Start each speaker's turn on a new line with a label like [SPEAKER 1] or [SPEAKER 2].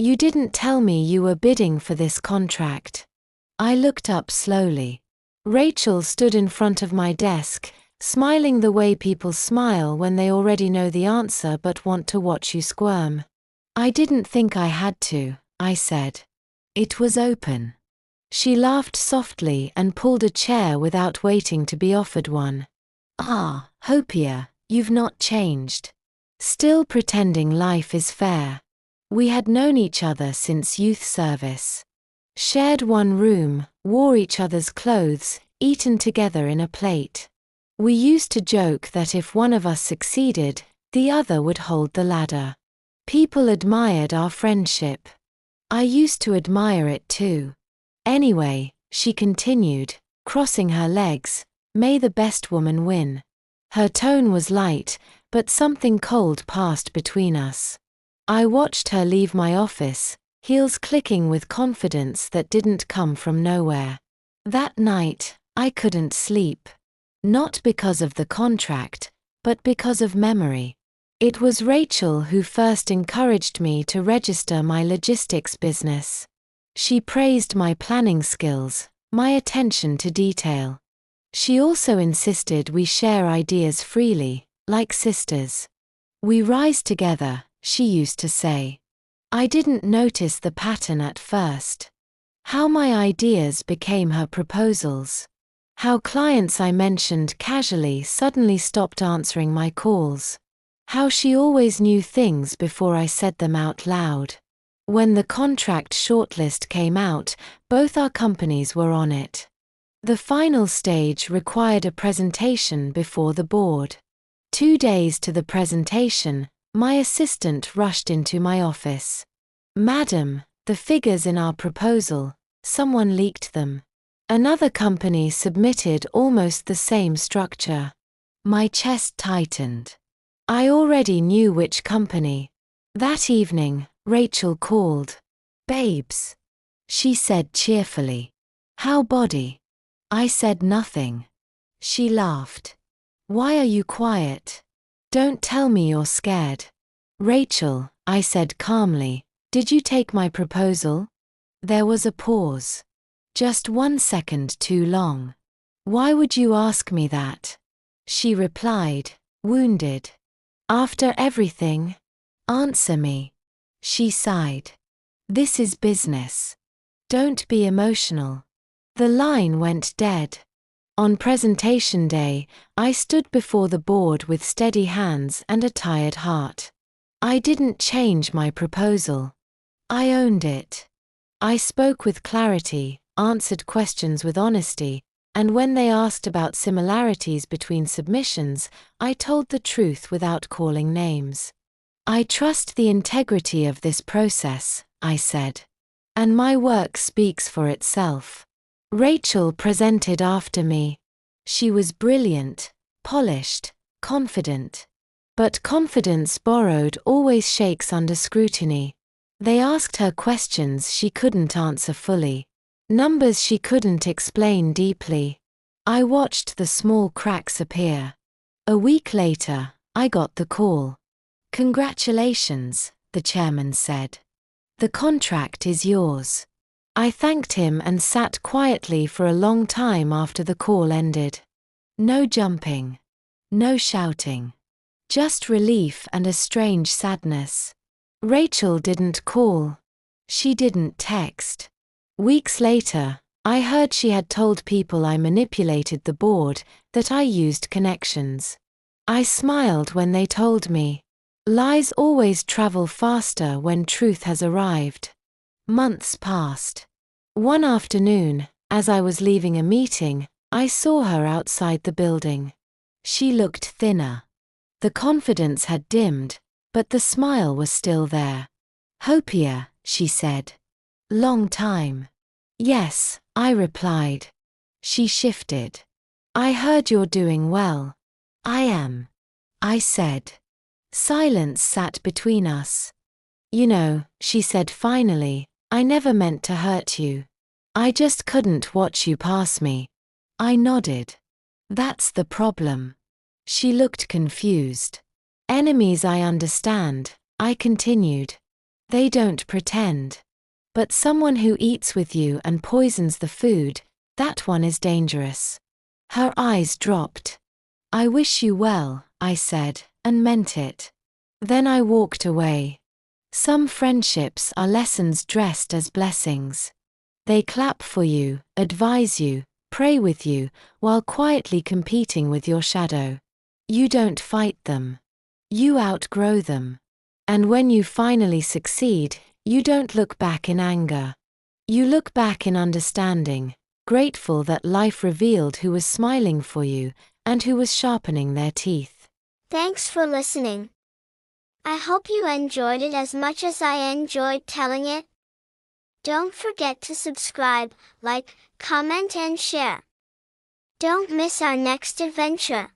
[SPEAKER 1] You didn't tell me you were bidding for this contract. I looked up slowly. Rachel stood in front of my desk, smiling the way people smile when they already know the answer but want to watch you squirm. I didn't think I had to, I said. It was open. She laughed softly and pulled a chair without waiting to be offered one. Ah, Hopiah, you've not changed. Still pretending life is fair. We had known each other since youth service. Shared one room, wore each other's clothes, eaten together in a plate. We used to joke that if one of us succeeded, the other would hold the ladder. People admired our friendship. I used to admire it too. Anyway, she continued, crossing her legs, may the best woman win. Her tone was light, but something cold passed between us. I watched her leave my office, heels clicking with confidence that didn't come from nowhere. That night, I couldn't sleep. Not because of the contract, but because of memory. It was Rachel who first encouraged me to register my logistics business. She praised my planning skills, my attention to detail. She also insisted we share ideas freely, like sisters. We rise together, she used to say. I didn't notice the pattern at first. How my ideas became her proposals. How clients I mentioned casually suddenly stopped answering my calls. How she always knew things before I said them out loud. When the contract shortlist came out, both our companies were on it. The final stage required a presentation before the board. 2 days to the presentation, my assistant rushed into my office. Madam, the figures in our proposal, someone leaked them. Another company submitted almost the same structure. My chest tightened. I already knew which company. That evening, Rachel called. Babes. She said cheerfully. How body? I said nothing. She laughed. Why are you quiet? Don't tell me you're scared. Rachel, I said calmly, did you take my proposal? There was a pause. Just 1 second too long. Why would you ask me that? She replied, wounded. After everything? Answer me. She sighed. This is business. Don't be emotional. The line went dead. On presentation day, I stood before the board with steady hands and a tired heart. I didn't change my proposal. I owned it. I spoke with clarity, answered questions with honesty, and when they asked about similarities between submissions, I told the truth without calling names. I trust the integrity of this process, I said. And my work speaks for itself. Rachel presented after me. She was brilliant, polished, confident. But confidence borrowed always shakes under scrutiny. They asked her questions she couldn't answer fully. Numbers she couldn't explain deeply. I watched the small cracks appear. A week later, I got the call. Congratulations, the chairman said. The contract is yours. I thanked him and sat quietly for a long time after the call ended. No jumping. No shouting. Just relief and a strange sadness. Rachel didn't call. She didn't text. Weeks later, I heard she had told people I manipulated the board, that I used connections. I smiled when they told me. Lies always travel faster when truth has arrived. Months passed. One afternoon, as I was leaving a meeting, I saw her outside the building. She looked thinner. The confidence had dimmed, but the smile was still there. Hopiah, she said. Long time. Yes, I replied. She shifted. I heard you're doing well. I am. I said. Silence sat between us. You know, she said finally, I never meant to hurt you. I just couldn't watch you pass me. I nodded. That's the problem. She looked confused. Enemies I understand, I continued. They don't pretend. But someone who eats with you and poisons the food, that one is dangerous. Her eyes dropped. I wish you well, I said, and meant it. Then I walked away. Some friendships are lessons dressed as blessings. They clap for you, advise you, pray with you, while quietly competing with your shadow. You don't fight them. You outgrow them. And when you finally succeed, you don't look back in anger. You look back in understanding, grateful that life revealed who was smiling for you and who was sharpening their teeth.
[SPEAKER 2] Thanks for listening. I hope you enjoyed it as much as I enjoyed telling it. Don't forget to subscribe, like, comment and share. Don't miss our next adventure.